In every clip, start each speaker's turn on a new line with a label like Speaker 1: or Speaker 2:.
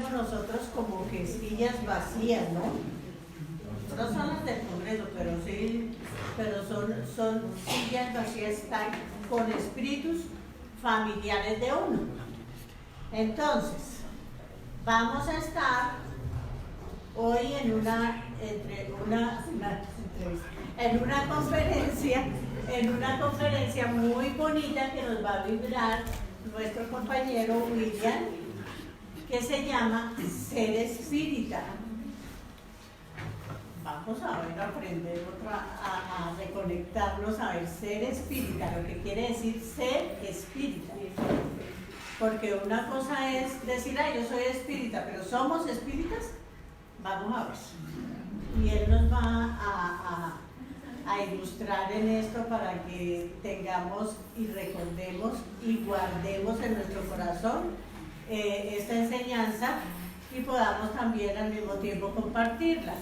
Speaker 1: vemos nosotros como que sillas vacías, ¿no? No son las del Congreso, pero sí, pero son sillas vacías, están con espíritus familiares de uno. Entonces, vamos a estar hoy en una conferencia muy bonita que nos va a brindar nuestro compañero William, que se llama Ser Espírita. Vamos a ver, a aprender a reconectarnos, a ver, ser espírita, lo que quiere decir ser espírita. Porque una cosa es decir, yo soy espírita, pero ¿somos espíritas? Vamos a ver. Y él nos va a ilustrar en esto para que tengamos y recordemos y guardemos en nuestro corazón esta enseñanza y podamos también al mismo tiempo compartirla.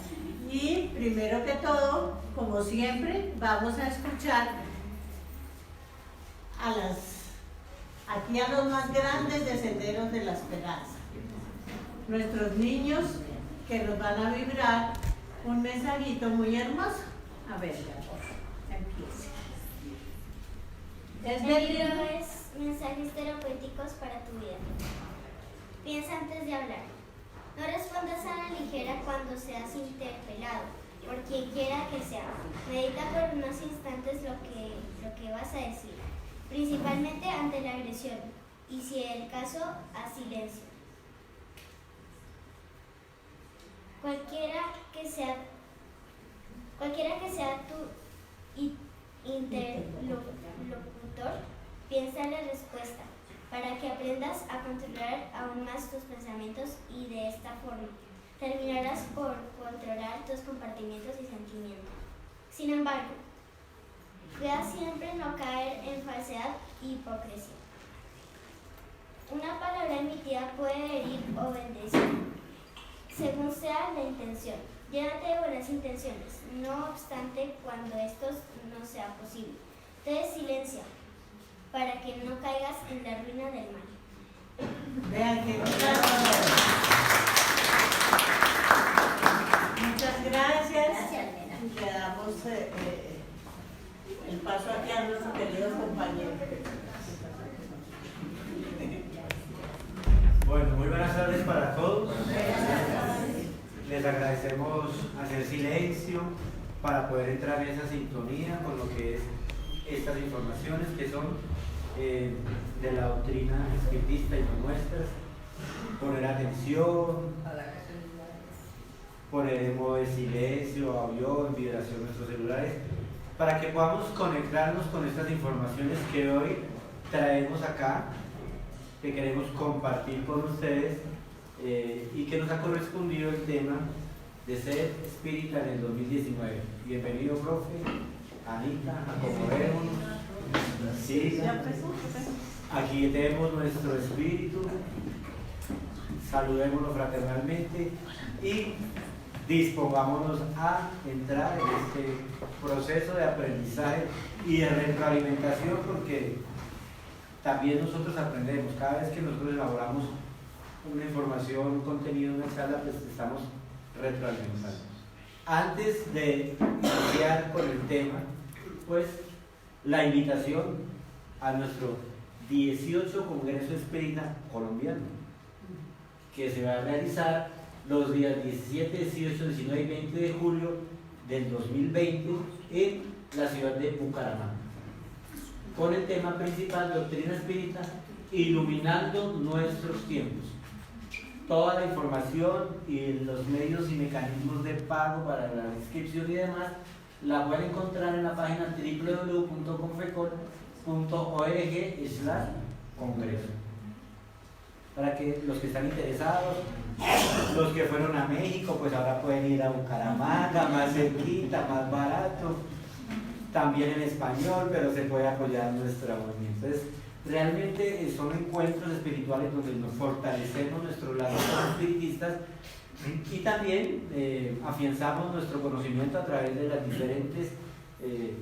Speaker 1: Y primero que todo, como siempre, vamos a escuchar aquí a los más grandes de Senderos de la Esperanza, nuestros niños que nos van a vibrar un mensajito muy hermoso. A ver, empiece.
Speaker 2: El libro es Mensajes terapéuticos para tu vida. Piensa antes de hablar. No respondas a la ligera cuando seas interpelado, por quien quiera que sea. Medita por unos instantes lo que vas a decir, principalmente ante la agresión, y si es el caso, a silencio. Cualquiera que sea tu interlocutor, piensa en la respuesta, para que aprendas a controlar aún más tus pensamientos y de esta forma terminarás por controlar tus comportamientos y sentimientos. Sin embargo, cuida siempre no caer en falsedad y hipocresía. Una palabra emitida puede herir o bendecir, según sea la intención. Llénate de buenas intenciones, no obstante, cuando esto no sea posible, entonces silencia, para que no caigas en la ruina del mal.
Speaker 1: Vean que muchas gracias. Le damos el paso aquí a nuestro querido compañero.
Speaker 3: Bueno, muy buenas tardes para todos. Les agradecemos hacer silencio para poder entrar en esa sintonía con lo que es estas informaciones que son de la doctrina espiritista y no nuestras. Poner atención, poner en modo de silencio, audio, en vibración nuestros celulares, para que podamos conectarnos con estas informaciones que hoy traemos acá, que queremos compartir con ustedes y que nos ha correspondido el tema de ser espírita en el 2019. Bienvenido, profe, Anita, acomodémonos. Sí, aquí tenemos nuestro espíritu, saludémonos fraternalmente y dispongámonos a entrar en este proceso de aprendizaje y de retroalimentación, porque también nosotros aprendemos. Cada vez que nosotros elaboramos una información, un contenido, una charla, pues estamos retroalimentando. Antes de iniciar con el tema, pues la invitación a nuestro 18 Congreso Espírita Colombiano, que se va a realizar los días 17, 18, 19 y 20 de julio del 2020 en la ciudad de Bucaramanga, con el tema principal Doctrina Espírita, iluminando nuestros tiempos. Toda la información y los medios y mecanismos de pago para la inscripción y demás la pueden encontrar en la página www.confecol.org/congreso, para que los que están interesados, los que fueron a México, pues ahora pueden ir a Bucaramanga, más cerquita, más barato, también en español, pero se puede apoyar nuestra movimiento. Entonces, realmente son encuentros espirituales donde nos fortalecemos nuestros lazos espiritistas y también afianzamos nuestro conocimiento a través de las diferentes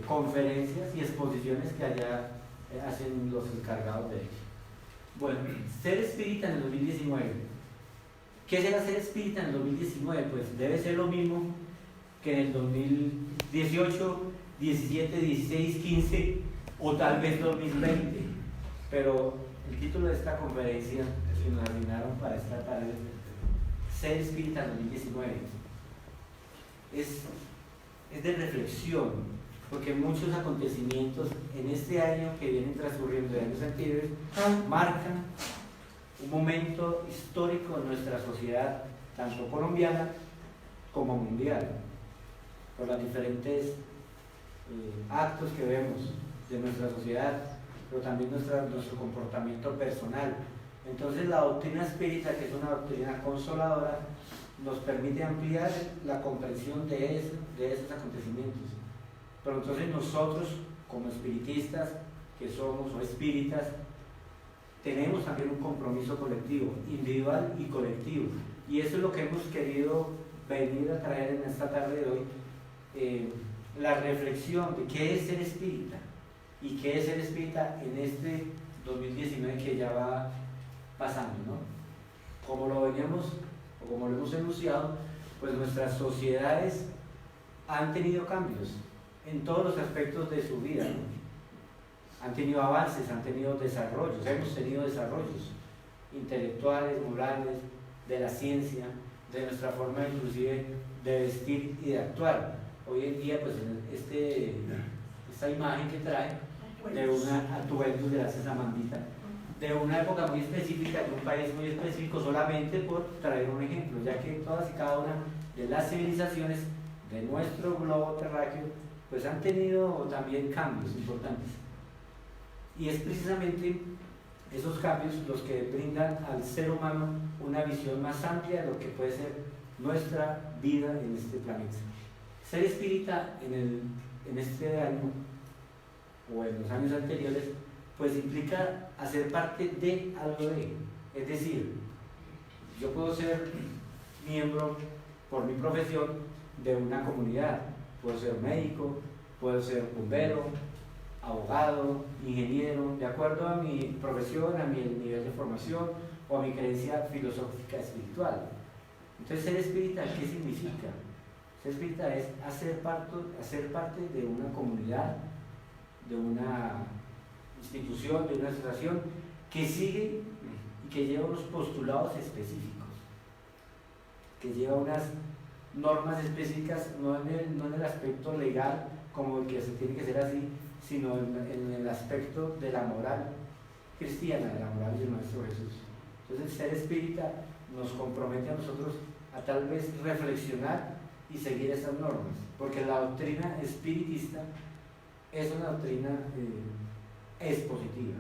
Speaker 3: conferencias y exposiciones que allá hacen los encargados de ello. Bueno, ser espírita en el 2019. ¿Qué será ser espírita en el 2019? Pues debe ser lo mismo que en el 2018, 17, 16, 15 o tal vez 2020. Pero el título de esta conferencia que nos asignaron para esta tarde, ser espírita en 2019, es de reflexión, porque muchos acontecimientos en este año que vienen transcurriendo de años anteriores marcan un momento histórico en nuestra sociedad, tanto colombiana como mundial, por los diferentes actos que vemos de nuestra sociedad, pero también nuestro comportamiento personal. Entonces la doctrina espírita, que es una doctrina consoladora, nos permite ampliar la comprensión de esos acontecimientos. Pero entonces nosotros, como espiritistas que somos, o espíritas, tenemos también un compromiso colectivo, individual y colectivo. Y eso es lo que hemos querido venir a traer en esta tarde de hoy, la reflexión de qué es ser espírita y qué es ser espírita en este 2019 que ya va pasando, ¿no? Como lo veníamos, o como lo hemos enunciado, pues nuestras sociedades han tenido cambios en todos los aspectos de su vida, ¿no? Han tenido avances, han tenido desarrollos, hemos tenido desarrollos intelectuales, morales, de la ciencia, de nuestra forma inclusive de vestir y de actuar. Hoy en día, pues esta imagen que trae de una atuendo, gracias a Mandita, de una época muy específica, de un país muy específico, solamente por traer un ejemplo, ya que todas y cada una de las civilizaciones de nuestro globo terráqueo pues han tenido también cambios importantes, y es precisamente esos cambios los que brindan al ser humano una visión más amplia de lo que puede ser nuestra vida en este planeta. Ser espírita en este año o en los años anteriores pues implica hacer parte de algo de, es decir, yo puedo ser miembro por mi profesión de una comunidad, puedo ser médico, puedo ser bombero, abogado, ingeniero, de acuerdo a mi profesión, a mi nivel de formación o a mi creencia filosófica espiritual. Entonces, ser espírita, ¿qué significa? Ser espírita es hacer parte de una comunidad, de una institución, de una asociación que sigue y que lleva unos postulados específicos, que lleva unas normas específicas, no en el aspecto legal como que se tiene que ser así, sino en el aspecto de la moral cristiana, de la moral de nuestro Jesús. Entonces, ser espírita nos compromete a nosotros a tal vez reflexionar y seguir esas normas, porque la doctrina espiritista es una doctrina expositiva,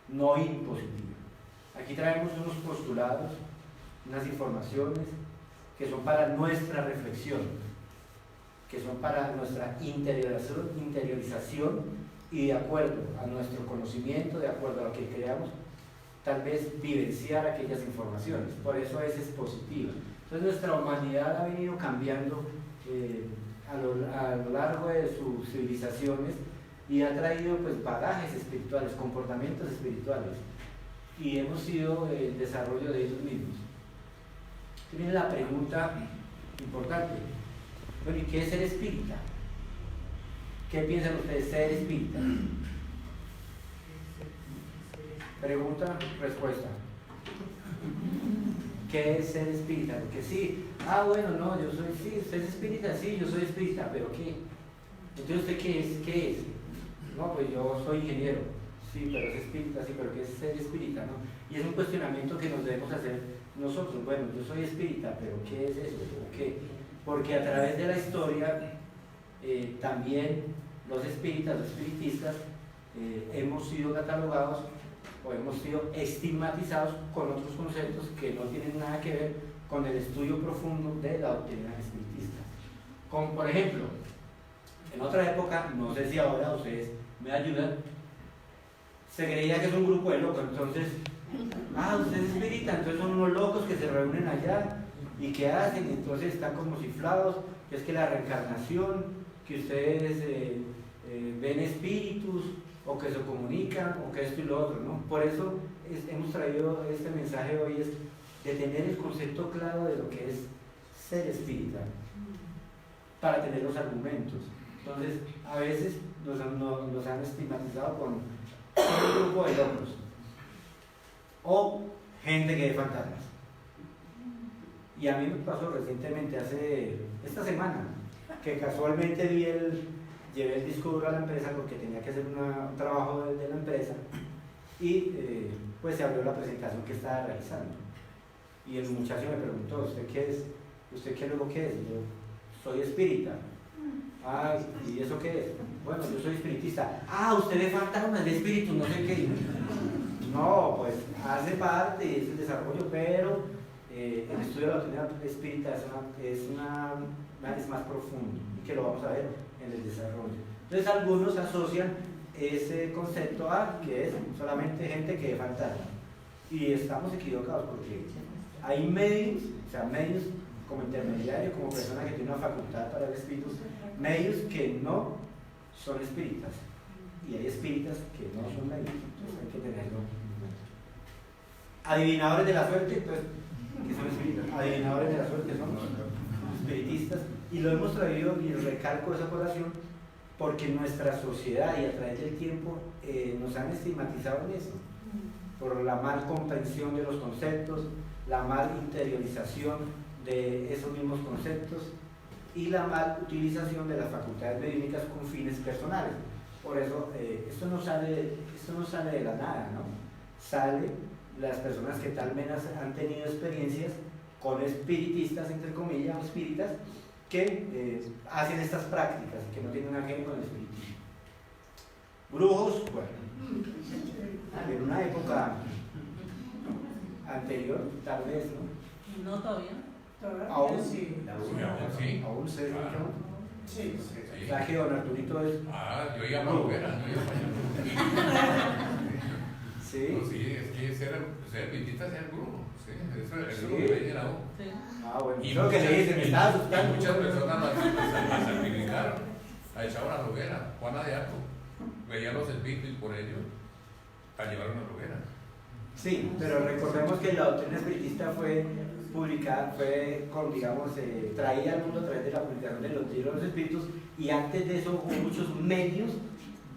Speaker 3: no impositiva. Aquí traemos unos postulados, unas informaciones que son para nuestra reflexión, que son para nuestra interiorización y de acuerdo a nuestro conocimiento, de acuerdo a lo que creamos, tal vez vivenciar aquellas informaciones. Por eso es expositiva. Entonces nuestra humanidad ha venido cambiando a lo largo de sus civilizaciones y ha traído pues bagajes espirituales, comportamientos espirituales, y hemos sido el desarrollo de ellos mismos. Viene la pregunta importante: bueno, ¿y qué es ser espírita? ¿Qué piensan ustedes ser espírita? Pregunta, respuesta. ¿Qué es ser espírita? Porque sí, bueno, no, yo soy, sí, usted es espírita, sí, yo soy espírita, pero ¿qué? Entonces, ¿usted qué es? ¿Qué es? No, pues yo soy ingeniero, sí, pero es espírita, sí, pero ¿qué es ser espírita? ¿No? Y es un cuestionamiento que nos debemos hacer nosotros. Bueno, yo soy espírita, pero ¿qué es eso? ¿O qué? Porque a través de la historia, también los espíritas, los espiritistas, hemos sido catalogados o hemos sido estigmatizados con otros conceptos que no tienen nada que ver con el estudio profundo de la doctrina espiritista. Como por ejemplo, en otra época, no sé si ahora ustedes me ayudan, se creía que es un grupo de locos. Entonces, usted es espírita, entonces son unos locos que se reúnen allá y que hacen, entonces están como ciflados, que es que la reencarnación, que ustedes ven espíritus, o que se comunican, o que esto y lo otro, ¿no? Por eso hemos traído este mensaje hoy, es de tener el concepto claro de lo que es ser espírita, para tener los argumentos. Entonces, a veces nos han estigmatizado con un grupo de locos o gente que ve fantasmas. Y a mí me pasó recientemente, esta semana, que casualmente llevé el disco duro a la empresa porque tenía que hacer un trabajo de la empresa y pues se abrió la presentación que estaba realizando. Y el muchacho me preguntó, ¿usted qué es? ¿Usted qué luego qué es? Y yo, soy espírita. Ah, ¿y eso qué es? Bueno, yo soy espiritista. Ah, usted ve fantasmas de espíritu, no sé qué. No, pues hace parte, es el desarrollo, pero el estudio de la doctrina espírita es más profundo y que lo vamos a ver en el desarrollo. Entonces algunos asocian ese concepto a que es solamente gente que ve fantasmas. Y estamos equivocados porque hay medios, o sea, medios como intermediario, como persona que tiene una facultad para el espíritu, medios que no son espíritas. Y hay espíritas que no son medios, entonces hay que tenerlo en cuenta. Adivinadores de la suerte, pues, que son espíritas. Adivinadores de la suerte son espiritistas. Y lo hemos traído, y recalco esa correlación, porque nuestra sociedad y a través del tiempo nos han estigmatizado en eso, por la mal comprensión de los conceptos, la mal interiorización de esos mismos conceptos y la mal utilización de las facultades mediúnicas con fines personales. Por eso, esto no sale de la nada, ¿no? Sale las personas que tal vez han tenido experiencias con espiritistas, entre comillas, o espíritas, que hacen estas prácticas y que no tienen nada que ver con el espiritismo. Brujos, bueno, en una época anterior, tal vez, ¿no?
Speaker 1: No todavía.
Speaker 3: Aún
Speaker 1: sí.
Speaker 4: Sí.
Speaker 3: Aún se dedica.
Speaker 1: Sí.
Speaker 3: O sea que don Arturito es.
Speaker 4: Yo iba a la hoguera, yo iba para allá.
Speaker 3: Sí.
Speaker 4: No, sí, es que ser espiritista es ser brujo. Sí, eso es
Speaker 3: Sí.
Speaker 4: lo que le dicen a uno.
Speaker 1: Sí.
Speaker 3: Ah, bueno.
Speaker 4: Y
Speaker 3: Eso es lo que le dicen, me estaba asustando.
Speaker 4: muchas personas las sacrificaron, la echaron a la hoguera. Juana de Arco veía los espíritus y por ellos la llevaron a la hoguera.
Speaker 3: Sí, pero recordemos que la doctrina espiritista fue publicada, traída al mundo a través de la publicación de los libros de los espíritus, y antes de eso hubo muchos medios.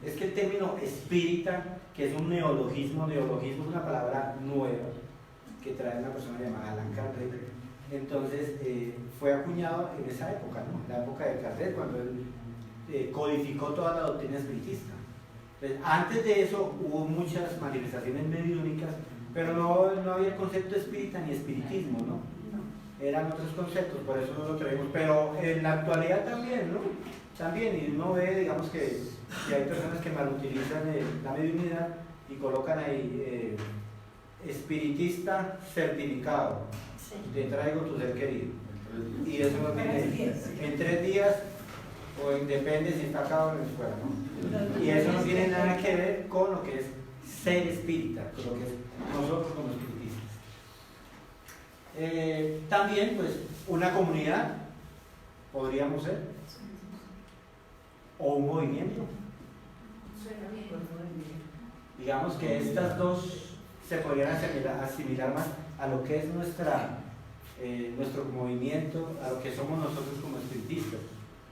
Speaker 3: Es que el término espírita, que es un neologismo es una palabra nueva que trae una persona llamada Allan Kardec. Entonces fue acuñado en esa época, ¿no? La época de Kardec, cuando él codificó toda la doctrina espiritista. Entonces, antes de eso hubo muchas manifestaciones mediúnicas, pero no había el concepto espírita ni espiritismo, ¿no? Eran otros conceptos, por eso no lo traemos. Pero en la actualidad también, ¿no? También, y uno ve, digamos que hay personas que malutilizan la mediunidad y colocan ahí espiritista certificado. Te traigo tu ser querido. Y eso no tiene. En 3 días, o depende si está acá o en la escuela, ¿no? Y eso no tiene nada que ver con lo que es ser espírita, con lo que es nosotros como espiritistas. También, pues, una comunidad podríamos ser, o un movimiento. Digamos que estas dos se podrían asimilar más a lo que es nuestro movimiento, a lo que somos nosotros como espiritistas.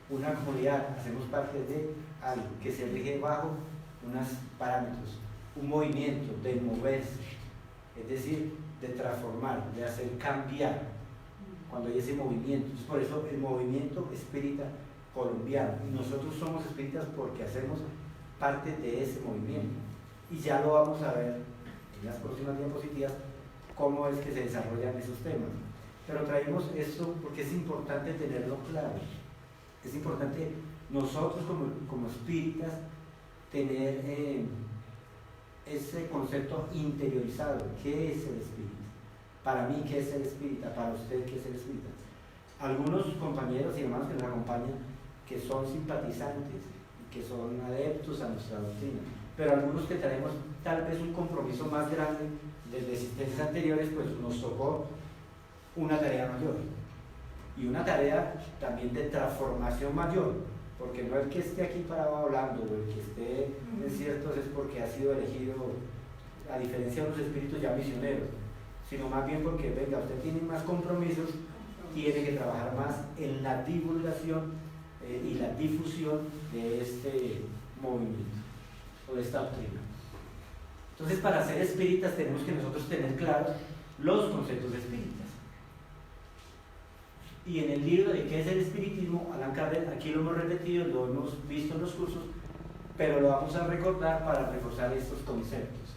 Speaker 3: Una comunidad, hacemos parte de algo que se rige bajo unos parámetros, un movimiento de moverse, es decir, de transformar, de hacer cambiar, cuando hay ese movimiento. Entonces, por eso el movimiento espírita colombiano, y nosotros somos espíritas porque hacemos parte de ese movimiento, y ya lo vamos a ver en las próximas diapositivas cómo es que se desarrollan esos temas. Pero traemos esto porque es importante tenerlo claro. Es importante nosotros como espíritas tener ese concepto interiorizado. ¿Qué es el espíritu? Para mí, ¿qué es el espírita? Para usted, ¿qué es el espírita? Algunos compañeros y hermanos que nos acompañan que son simpatizantes, que son adeptos a nuestra doctrina, pero algunos que tenemos tal vez un compromiso más grande desde existencias anteriores, pues nos tocó una tarea mayor. Y una tarea también de transformación mayor, porque no el que esté aquí parado hablando o el que esté en ciertos es porque ha sido elegido, a diferencia de los espíritus ya misioneros, sino más bien porque, venga, usted tiene más compromisos, tiene que trabajar más en la divulgación y la difusión de este movimiento o de esta doctrina. Entonces, para ser espíritas tenemos que nosotros tener claros los conceptos espíritas. Y en el libro de ¿Qué es el espiritismo?, Allan Kardec, aquí lo hemos repetido, lo hemos visto en los cursos, pero lo vamos a recordar para reforzar estos conceptos.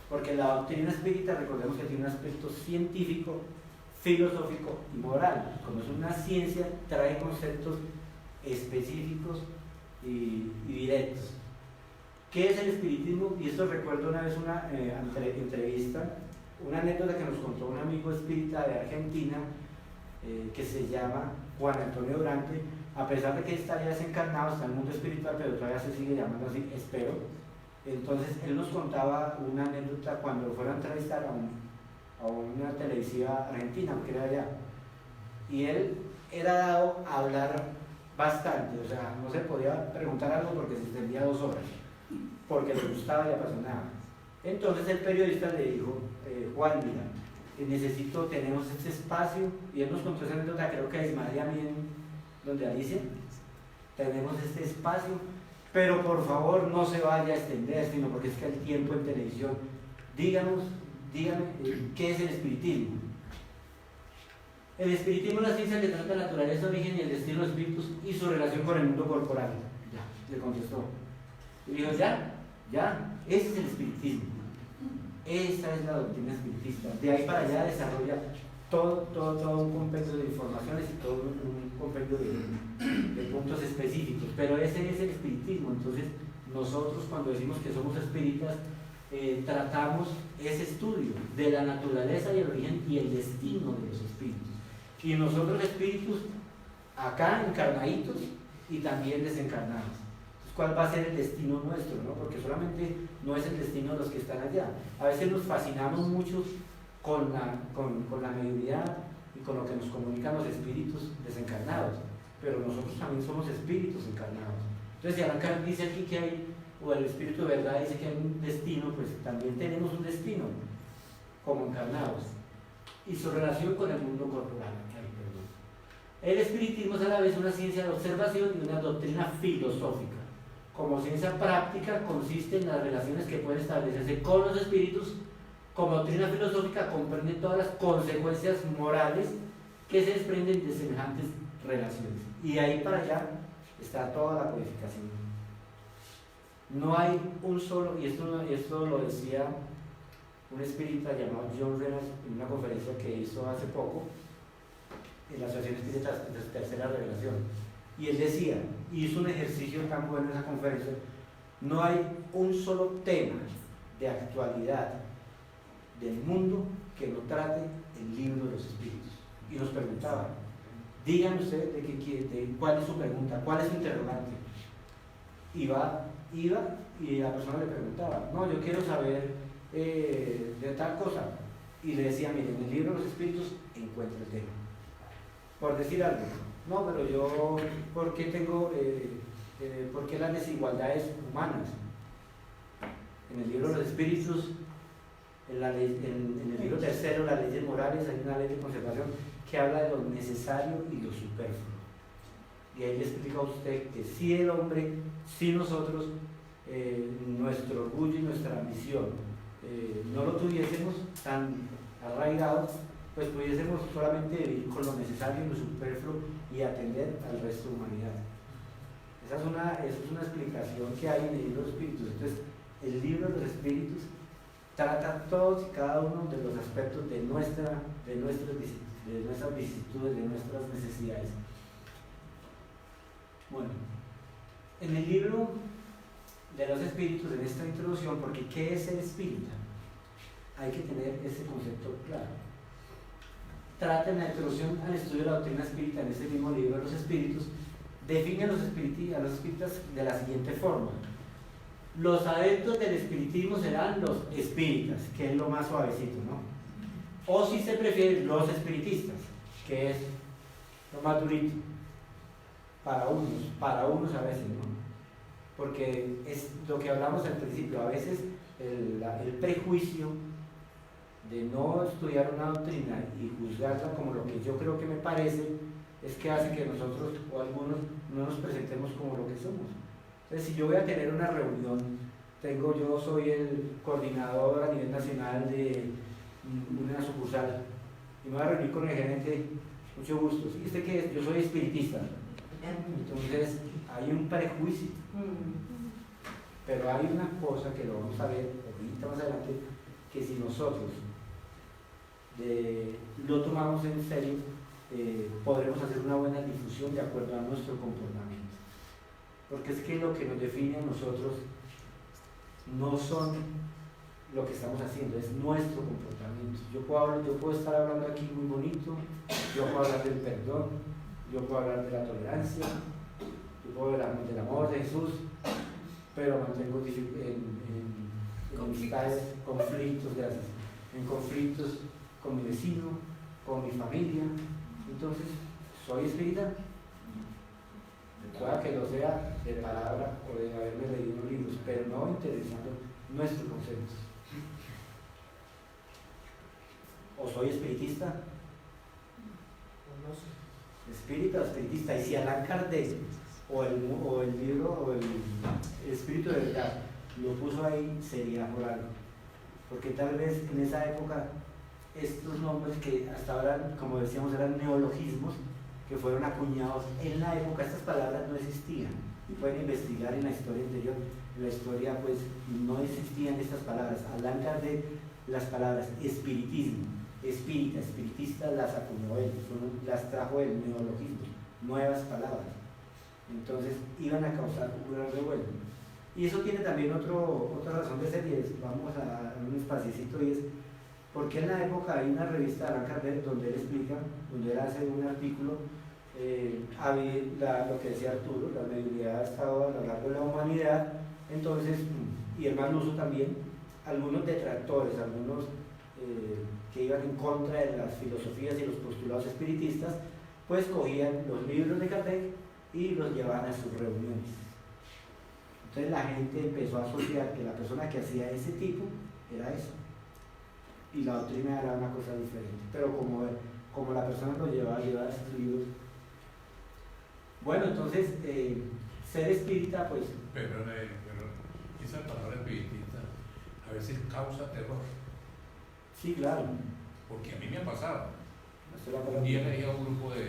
Speaker 3: Porque la doctrina espírita, recordemos que tiene un aspecto científico, filosófico y moral. Como es una ciencia, trae conceptos específicos y directos. ¿Qué es el espiritismo? Y esto recuerdo una vez una entrevista, una anécdota que nos contó un amigo espírita de Argentina, que se llama Juan Antonio Durante, a pesar de que está ya desencarnado, está en el mundo espiritual, pero todavía se sigue llamando así, espero. Entonces él nos contaba una anécdota cuando lo fueron a entrevistar a una televisiva argentina, porque era allá, y él era dado a hablar bastante, o sea, no se podía preguntar algo porque se extendía 2 horas, porque le gustaba y apasionaba. Entonces el periodista le dijo, Juan, mira, tenemos este espacio, y él nos contó esa anécdota, creo que a Ismael y a mí, donde Alicia, tenemos este espacio, pero por favor no se vaya a extender, sino porque es que el tiempo en televisión, dígame, ¿qué es el espiritismo? El espiritismo es la ciencia que trata la naturaleza, origen y el destino de los espíritus y su relación con el mundo corporal. Ya, le contestó. Y dijo, ya, ese es el espiritismo. Esa es la doctrina espiritista. De ahí para allá desarrolla todo un compendio de informaciones y todo un compendio de puntos específicos. Pero ese es el espiritismo. Entonces, nosotros cuando decimos que somos espíritas, tratamos ese estudio de la naturaleza y el origen y el destino de los espíritus. Y nosotros espíritus, acá encarnaditos y también desencarnados. ¿Cuál va a ser el destino nuestro? ¿No? Porque solamente no es el destino de los que están allá. A veces nos fascinamos mucho con la mediunidad y con lo que nos comunican los espíritus desencarnados, pero nosotros también somos espíritus encarnados. Entonces, si Allan dice aquí que hay, o el espíritu de verdad dice que hay un destino, pues también tenemos un destino como encarnados. Y su relación con el mundo corporal. El espiritismo es a la vez una ciencia de observación y una doctrina filosófica. Como ciencia práctica consiste en las relaciones que pueden establecerse con los espíritus. Como doctrina filosófica comprende todas las consecuencias morales que se desprenden de semejantes relaciones. Y ahí para allá está toda la codificación. No hay un solo, y esto lo decía un espírita llamado John Renner en una conferencia que hizo hace poco en la Asociación Espírita de Tercera Revelación. Y él decía, y hizo un ejercicio tan bueno en esa conferencia, no hay un solo tema de actualidad del mundo que no trate el libro de los espíritus. Y nos preguntaba, díganme ustedes cuál es su pregunta, cuál es su interrogante. Iba y la persona le preguntaba, no, yo quiero saber de tal cosa. Y le decía, miren, en el libro de los espíritus encuentra el tema. Por decir algo, no, pero yo, ¿por qué las desigualdades humanas? En el libro de los espíritus, en el libro tercero, las leyes morales, hay una ley de conservación que habla de lo necesario y lo superfluo. Y ahí le explica a usted que si el hombre, si nosotros, nuestro orgullo y nuestra ambición no lo tuviésemos tan arraigado, pues pudiésemos solamente vivir con lo necesario y lo superfluo y atender al resto de humanidad. Esa es una explicación que hay en el libro de los espíritus. Entonces, el libro de los espíritus trata todos y cada uno de los aspectos de nuestras vicisitudes, de nuestras necesidades. Bueno, en el libro de los espíritus, en esta introducción, porque ¿qué es el espírita? Hay que tener ese concepto claro. Trata en la introducción al estudio de la doctrina espírita, en ese mismo libro de los espíritus, define a los espíritas de la siguiente forma. Los adeptos del espiritismo serán los espíritas, que es lo más suavecito, ¿no? O si se prefiere, los espiritistas, que es lo más durito. Para unos a veces, ¿no? Porque es lo que hablamos al principio, a veces el prejuicio de no estudiar una doctrina y juzgarla como lo que yo creo que me parece, es que hace que nosotros o algunos no nos presentemos como lo que somos. Entonces, si yo voy a tener una reunión, yo soy el coordinador a nivel nacional de una sucursal y me voy a reunir con el gerente, mucho gusto. ¿Y usted qué es? Yo soy espiritista. Entonces, hay un prejuicio. Pero hay una cosa que lo vamos a ver ahorita más adelante, que si nosotros lo tomamos en serio, podremos hacer una buena difusión de acuerdo a nuestro comportamiento. Porque es que lo que nos define a nosotros no son lo que estamos haciendo, es nuestro comportamiento. Yo puedo estar hablando aquí muy bonito, yo puedo hablar del perdón, yo puedo hablar de la tolerancia, yo puedo hablar del amor de Jesús, pero mantengo en amistades, conflictos, gracias, en conflictos con mi vecino, con mi familia. Entonces, ¿soy espírita? Pueda que lo sea de palabra o de haberme leído unos libros, pero no interesando nuestros conceptos. ¿O soy espiritista? Espírita o espiritista. Y si Allan Kardec o el libro o el Espíritu de Verdad lo puso ahí, sería por algo. Porque tal vez en esa época estos nombres que hasta ahora, como decíamos, eran neologismos que fueron acuñados en la época, estas palabras no existían. Y pueden investigar en la historia anterior, en la historia pues no existían estas palabras. Allan Kardec, las palabras espiritismo, espírita, espiritista las acuñó él, las trajo el neologismo, nuevas palabras. Entonces iban a causar un gran revuelo. Y eso tiene también otra razón de ser, y es, vamos a un espacito, y es porque en la época hay una revista de Allan Kardec donde él explica, donde él hace un artículo, lo que decía Arturo, la mediunidad ha estado a lo largo de la humanidad. Entonces, y el mal uso también, algunos detractores, algunos que iban en contra de las filosofías y los postulados espiritistas, pues cogían los libros de Kardec y los llevaban a sus reuniones. Entonces la gente empezó a asociar que la persona que hacía ese tipo era eso, y la doctrina era una cosa diferente, pero como la persona lo llevaba a sus libros. Bueno, entonces ser espírita, pues...
Speaker 4: Pero esa palabra espiritista a veces causa terror.
Speaker 3: Sí, claro.
Speaker 4: Porque a mí me ha pasado. Un día leí a un grupo de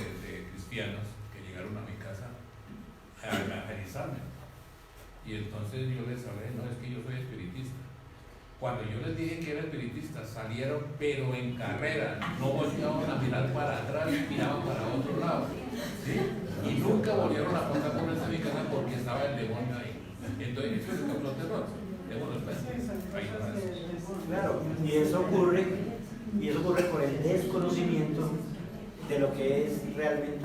Speaker 4: cristianos que llegaron a mi casa a evangelizarme. Y entonces yo les hablé, no, es que yo soy espiritista. Cuando yo les dije que era espiritista, salieron pero en carrera, no volvieron a mirar para atrás, miraban para otro lado, ¿sí? Y nunca volvieron a pasar por esa mi casa porque estaba el demonio ahí. Entonces eso es el terror.
Speaker 3: Claro, y eso ocurre por el desconocimiento de lo que es realmente,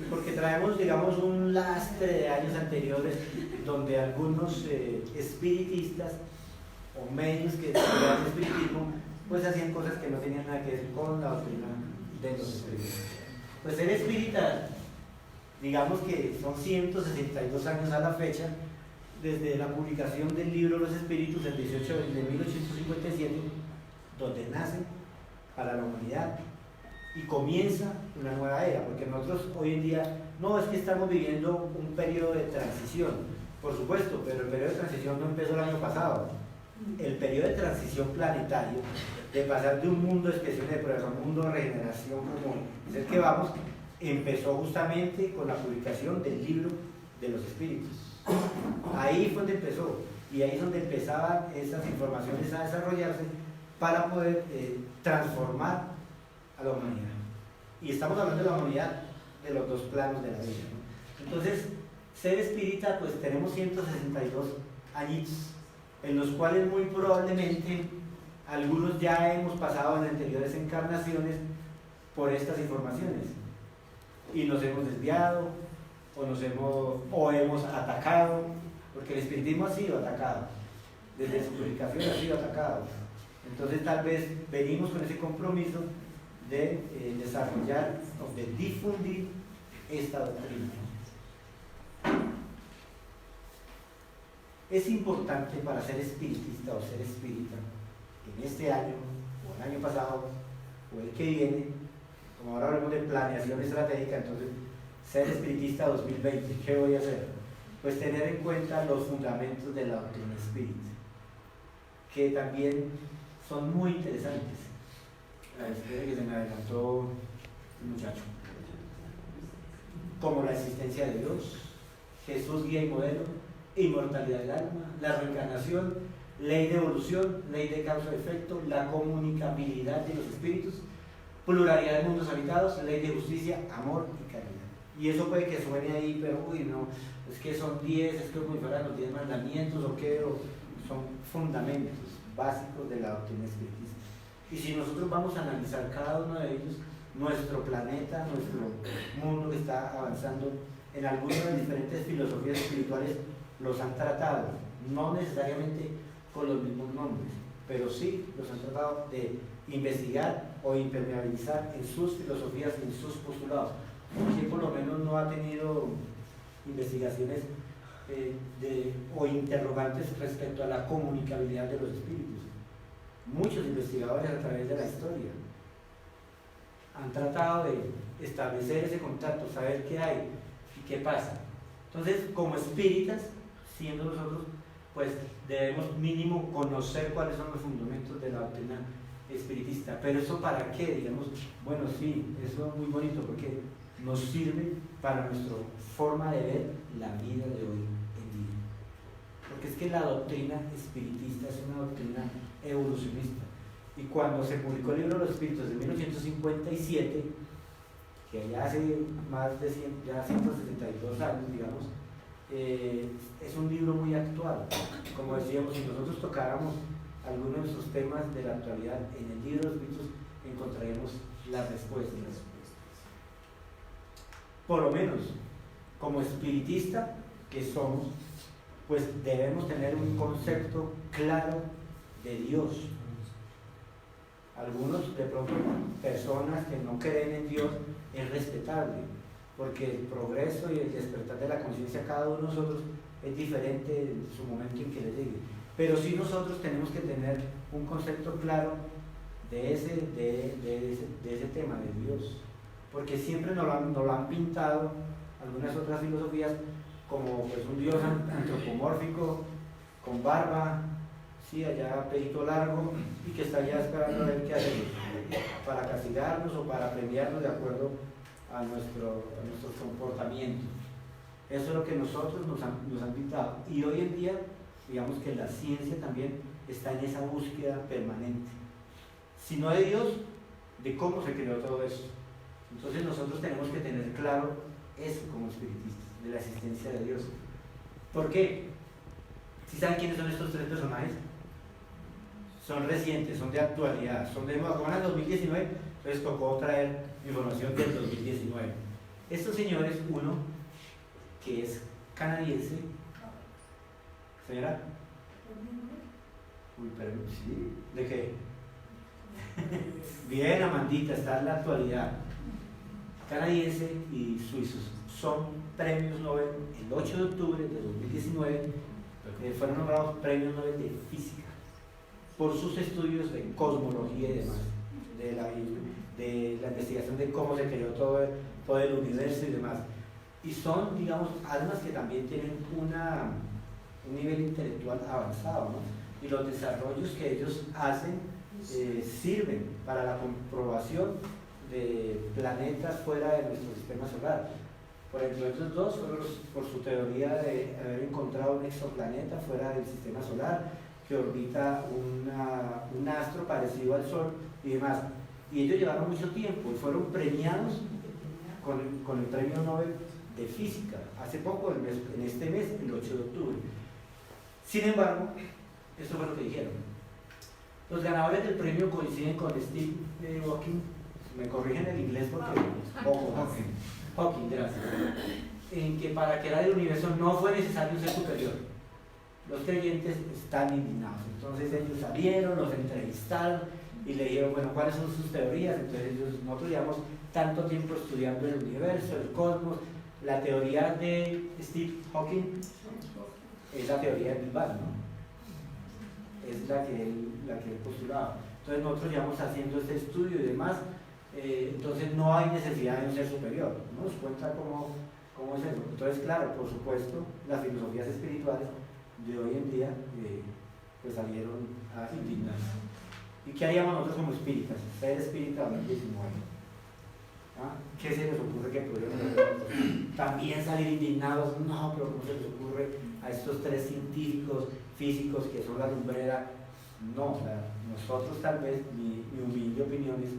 Speaker 3: porque traemos, digamos, un lastre de años anteriores donde algunos espiritistas o medios que estudiaban espiritismo, pues hacían cosas que no tenían nada que ver con la doctrina de los espíritus. Pues ser espírita, digamos que son 162 años a la fecha, desde la publicación del libro Los Espíritus del 18 de 1857, donde nace para la humanidad y comienza una nueva era, porque nosotros hoy en día, no, es que estamos viviendo un periodo de transición, por supuesto, pero el periodo de transición no empezó el año pasado. El periodo de transición planetario, de pasar de un mundo de expresión de pruebas a un mundo de regeneración como es el que vamos, empezó justamente con la publicación del libro de los espíritus. Ahí fue donde empezó, y ahí es donde empezaban esas informaciones a desarrollarse para poder transformar a la humanidad. Y estamos hablando de la humanidad de los dos planos de la vida, ¿no? Entonces, ser espírita, pues tenemos 162 añitos, en los cuales muy probablemente algunos ya hemos pasado en anteriores encarnaciones por estas informaciones y nos hemos desviado o hemos atacado, porque el espiritismo ha sido atacado, desde su publicación ha sido atacado. Entonces tal vez venimos con ese compromiso de desarrollar o de difundir esta doctrina. Es importante para ser espiritista o ser espírita en este año o el año pasado, o el que viene, como ahora hablamos de planeación estratégica, entonces, ser espiritista 2020, ¿qué voy a hacer? Pues tener en cuenta los fundamentos de la doctrina espírita, que también son muy interesantes. Espere que se me adelantó el muchacho. Como la existencia de Dios, Jesús guía y modelo, inmortalidad del alma, la reencarnación, ley de evolución, ley de causa-efecto, la comunicabilidad de los espíritus, pluralidad de mundos habitados, ley de justicia, amor y caridad. Y eso puede que suene ahí, pero uy, no, es que son 10, es que como si fueran los 10 mandamientos o qué, o son fundamentos básicos de la doctrina espiritista. Y si nosotros vamos a analizar cada uno de ellos, nuestro planeta, nuestro mundo que está avanzando, en algunas de las diferentes filosofías espirituales los han tratado, no necesariamente con los mismos nombres, pero sí los han tratado de investigar o impermeabilizar en sus filosofías, en sus postulados. Que por lo menos no ha tenido investigaciones o interrogantes respecto a la comunicabilidad de los espíritus. Muchos investigadores a través de la historia han tratado de establecer ese contacto, saber qué hay y qué pasa. Entonces, como espíritas, siendo nosotros, pues debemos mínimo conocer cuáles son los fundamentos de la doctrina espiritista. Pero eso para qué, digamos, bueno, sí, eso es muy bonito porque nos sirve para nuestra forma de ver la vida de hoy en día. Porque es que la doctrina espiritista es una doctrina evolucionista. Y cuando se publicó el libro de los espíritus en 1957, que ya hace más de 162 años, digamos, es un libro muy actual. Como decíamos, si nosotros tocáramos algunos de esos temas de la actualidad en el libro de los espíritus, encontraremos las respuestas. Por lo menos, como espiritista que somos, pues debemos tener un concepto claro de Dios. Algunos, de pronto, personas que no creen en Dios, es respetable, porque el progreso y el despertar de la conciencia de cada uno de nosotros es diferente en su momento en que le llegue. Pero sí nosotros tenemos que tener un concepto claro de ese tema de Dios, porque siempre nos lo han pintado algunas otras filosofías como pues, un Dios antropomórfico, con barba, sí, allá pedito largo, y que está allá esperando a ver qué hacer, para castigarnos o para premiarnos de acuerdo a nuestro comportamiento. Eso es lo que nosotros nos han pintado. Y hoy en día, digamos que la ciencia también está en esa búsqueda permanente. Si no de Dios, de cómo se creó todo eso. Entonces nosotros tenemos que tener claro eso como espiritistas, de la existencia de Dios. ¿Por qué? ¿Sí saben quiénes son estos tres personajes? Son recientes, son de actualidad, son de moda. Como en el 2019, entonces tocó traer información del 2019. Estos señores, uno que es canadiense, señora. Uy, pero sí, ¿de qué? Bien, Amandita, está en la actualidad. Canadiense y suizos son premios Nobel. El 8 de octubre de 2019 fueron nombrados premios Nobel de física por sus estudios de cosmología y demás, de la investigación de cómo se creó todo el universo y demás. Y son, digamos, almas que también tienen un nivel intelectual avanzado, ¿no? Y los desarrollos que ellos hacen sirven para la comprobación de planetas fuera de nuestro sistema solar. Por ejemplo, estos dos fueron por su teoría de haber encontrado un exoplaneta fuera del sistema solar que orbita un astro parecido al Sol y demás. Y ellos llevaron mucho tiempo y fueron premiados con el premio Nobel de Física hace poco, en este mes, el 8 de octubre. Sin embargo, esto fue lo que dijeron. Los ganadores del premio coinciden con Steve Hawking, me corrigen el inglés porque Hawking, gracias, en que para crear el universo no fue necesario ser superior. Los creyentes están indignados. Entonces ellos salieron, los entrevistaron y le dijeron, bueno, ¿cuáles son sus teorías? Entonces nosotros llevamos tanto tiempo estudiando el universo, el cosmos. La teoría de Steve Hawking es la teoría del Big Bang, ¿no? Es la que él postulaba. Entonces nosotros llevamos haciendo este estudio y demás, entonces no hay necesidad de un ser superior, ¿no? Nos cuenta cómo es eso. Entonces, claro, por supuesto, las filosofías espirituales de hoy en día pues salieron a indignar. ¿Y qué haríamos nosotros como espíritas? Ser espírita 2019. ¿Ah? ¿Qué se les ocurre que podríamos hacer? También salir indignados, no, pero ¿cómo se les ocurre a estos tres científicos físicos que son la lumbrera? No, o sea, nosotros tal vez, mi humilde opinión es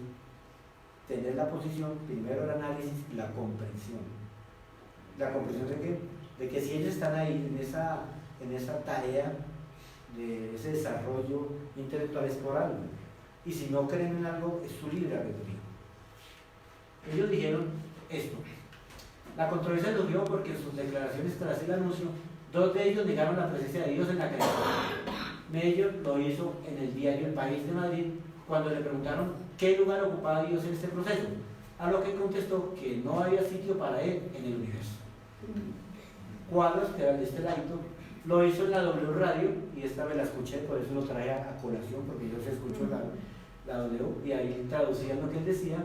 Speaker 3: tener la posición, primero el análisis y la comprensión. ¿La comprensión de qué? De que si ellos están ahí en esa tarea de ese desarrollo intelectual es por algo. Y si no creen en algo, es su libre albedrío. Ellos dijeron esto. La controversia surgió porque en sus declaraciones tras el anuncio, dos de ellos negaron la presencia de Dios en la creación. Mello lo hizo en el diario El País de Madrid cuando le preguntaron qué lugar ocupaba Dios en este proceso, a lo que contestó que no había sitio para él en el universo. Cuadros, que era de este ladito, lo hizo en la W Radio, y esta me la escuché, por eso lo traje a colación, porque yo se escucho la W, y ahí traducían lo que él decía,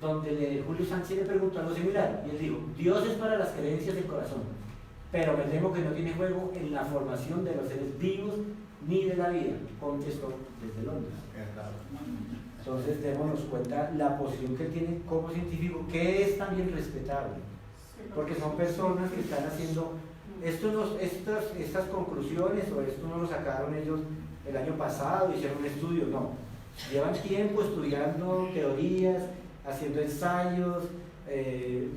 Speaker 3: donde Julio Sánchez le preguntó algo similar, y él dijo: Dios es para las creencias del corazón, pero me temo que no tiene juego en la formación de los seres vivos ni de la vida, contestó desde Londres. Entonces démonos cuenta la posición que tiene como científico, que es también respetable, porque son personas que están haciendo estas conclusiones, o esto no lo sacaron ellos el año pasado, hicieron un estudio, no, llevan tiempo estudiando teorías, haciendo ensayos,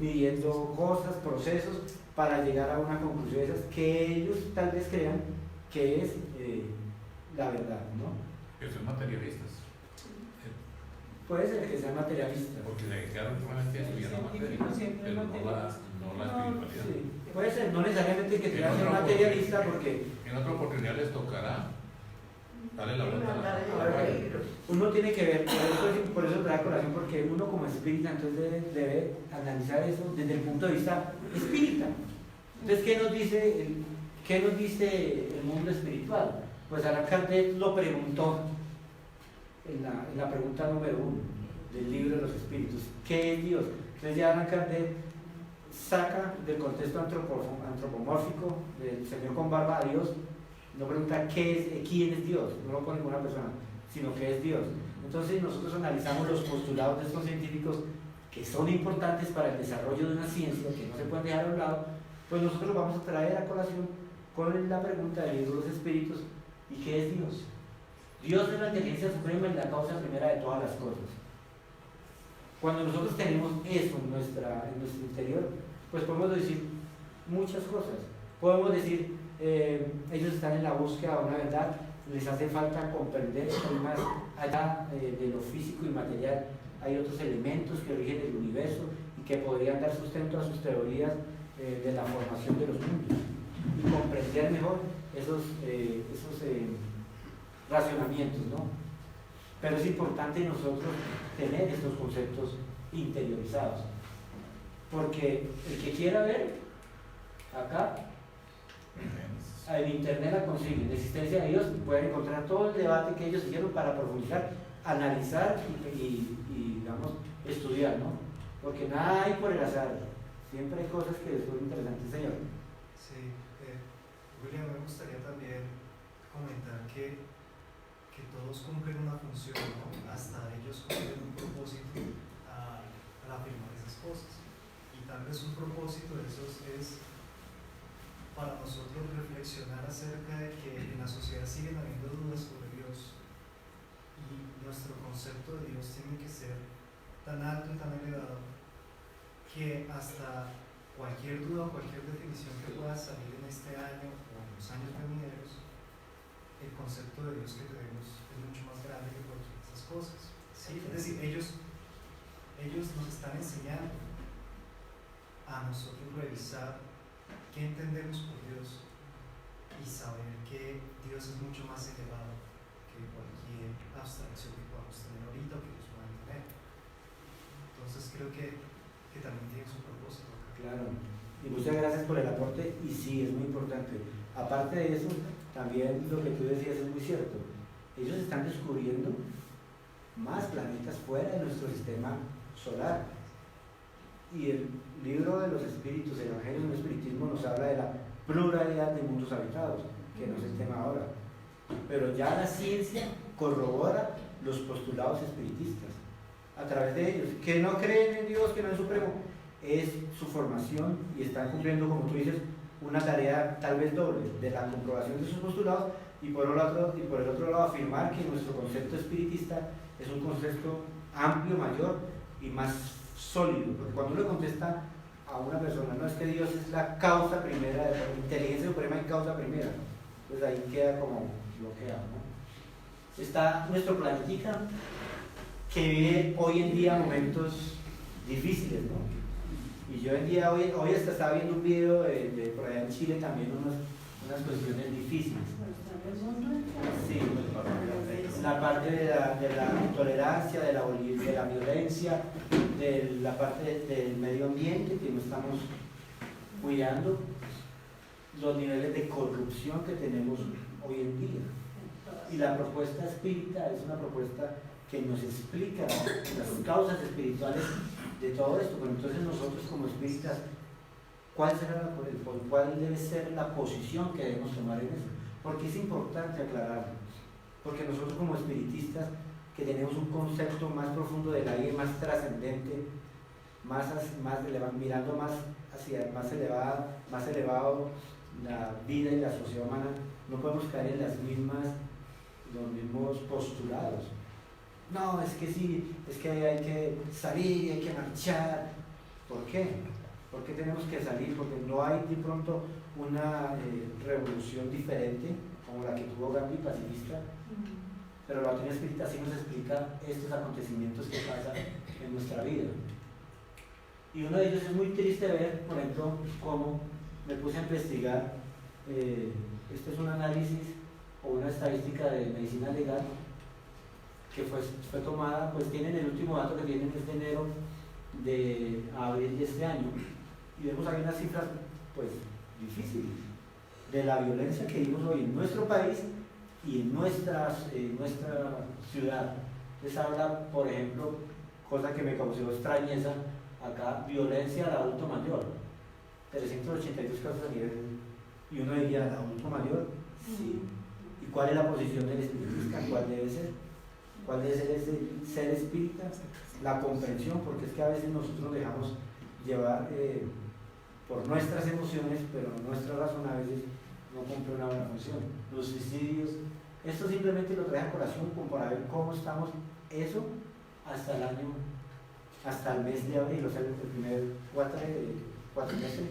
Speaker 3: midiendo cosas, procesos, para llegar a una conclusión de esas que ellos tal vez crean que es la verdad, ¿no?
Speaker 4: Que son materialistas.
Speaker 3: Puede ser que sean materialistas.
Speaker 4: Porque se dedicaron solamente a estudiar la materia, pero no la espiritualidad.
Speaker 3: Sí, puede ser, no necesariamente que tenga que ser materialista, porque
Speaker 4: en otra oportunidad les tocará darle la vuelta a la
Speaker 3: uno tiene que ver, por eso trae colación, porque uno como espírita entonces debe analizar eso desde el punto de vista espírita. Entonces, ¿qué nos dice el mundo espiritual? Pues Allan Kardec lo preguntó en la pregunta número 1 del libro de los espíritus: ¿qué es Dios? Entonces ya Allan Kardec saca del contexto antropomórfico del señor con barba a Dios, no pregunta quién es Dios, no lo pone ninguna persona, sino qué es Dios. Entonces nosotros analizamos los postulados de estos científicos que son importantes para el desarrollo de una ciencia, que no se pueden dejar a un lado, pues nosotros lo vamos a traer a colación con la pregunta del libro de los espíritus: ¿y qué es Dios? Dios es la inteligencia suprema y la causa primera de todas las cosas. Cuando nosotros tenemos eso en nuestro interior, pues podemos decir muchas cosas. Podemos decir, ellos están en la búsqueda de una verdad, les hace falta comprender que más allá de lo físico y material hay otros elementos que rigen el universo y que podrían dar sustento a sus teorías de la formación de los mundos, y comprender mejor esos racionamientos, ¿no? Pero es importante nosotros tener estos conceptos interiorizados, porque el que quiera ver acá en internet la consigue, en la existencia de Dios, pueden encontrar todo el debate que ellos hicieron para profundizar, analizar y digamos, estudiar, ¿no? Porque nada hay por el azar, siempre hay cosas que son interesantes, señor.
Speaker 5: Sí, William, me gustaría también comentar que todos cumplen una función, ¿no? Hasta ellos cumplen un propósito al afirmar esas cosas. Y tal vez un propósito de esos es para nosotros reflexionar acerca de que en la sociedad siguen habiendo dudas sobre Dios, y nuestro concepto de Dios tiene que ser tan alto y tan elevado que hasta cualquier duda o cualquier definición que pueda salir en este año o en los años venideros, el concepto de Dios que tenemos es mucho más grande que cualquier de esas cosas. ¿Sí? Es decir, ellos nos están enseñando a nosotros revisar qué entendemos por Dios y saber que Dios es mucho más elevado que cualquier abstracción que podamos tener ahorita o que ellos puedan tener. Entonces creo que también tiene su propósito acá.
Speaker 3: Claro, y muchas gracias por el aporte, y sí, es muy importante. Aparte de eso, también lo que tú decías es muy cierto. Ellos están descubriendo más planetas fuera de nuestro sistema solar. Y el libro de los espíritus, el Evangelio del Espiritismo, nos habla de la pluralidad de mundos habitados, que no es el tema ahora. Pero ya la ciencia corrobora los postulados espiritistas a través de ellos, que no creen en Dios, que no es supremo, es su formación y están cumpliendo, como tú dices, una tarea tal vez doble, de la comprobación de sus postulados y por el otro lado afirmar que nuestro concepto espiritista es un concepto amplio, mayor y más sólido, porque cuando uno le contesta a una persona, no es que Dios es la causa primera, la inteligencia suprema y causa primera, pues ahí queda como bloqueado, ¿no? Está nuestro planetica que vive hoy en día momentos difíciles, ¿no? Y yo hoy hasta estaba viendo un video de por allá en Chile también unas cuestiones difíciles. Sí, la parte de la intolerancia, de la violencia, de la parte del medio ambiente que no estamos cuidando, los niveles de corrupción que tenemos hoy en día. Y la propuesta espírita es una propuesta que nos explica las causas espirituales de todo esto, pero entonces nosotros como espíritas, ¿cuál debe ser la posición que debemos tomar en eso? Porque es importante aclararlo, porque nosotros como espiritistas, que tenemos un concepto más profundo de la vida, más trascendente, mirando más elevado la vida y la sociedad humana, no podemos caer en los mismos postulados. No, es que sí, es que hay que salir, hay que marchar. ¿Por qué? ¿Por qué tenemos que salir? Porque no hay de pronto una revolución diferente como la que tuvo Gandhi, pacifista, pero la doctrina espírita sí nos explica estos acontecimientos que pasan en nuestra vida. Y uno de ellos es muy triste ver, por ejemplo, cómo me puse a investigar, este es un análisis o una estadística de medicina legal que fue tomada, pues tienen el último dato que tienen es de enero a abril de este año, y vemos ahí unas cifras pues difíciles de la violencia que vivimos hoy en nuestro país y en nuestra ciudad. Les habla, por ejemplo, cosa que me causó extrañeza acá, violencia al adulto mayor, 382 casos a nivel, y uno diría, ¿al adulto mayor? Sí. ¿Y cuál es la posición del espiritista? ¿Cuál debe ser? ¿Cuál debe ser ese ser espírita? La comprensión, porque es que a veces nosotros dejamos llevar por nuestras emociones, pero nuestra razón a veces no cumple una buena función. Los suicidios, esto simplemente lo trae a colación como para ver cómo estamos, eso hasta el mes de abril, o sea, el primer cuatrimestre,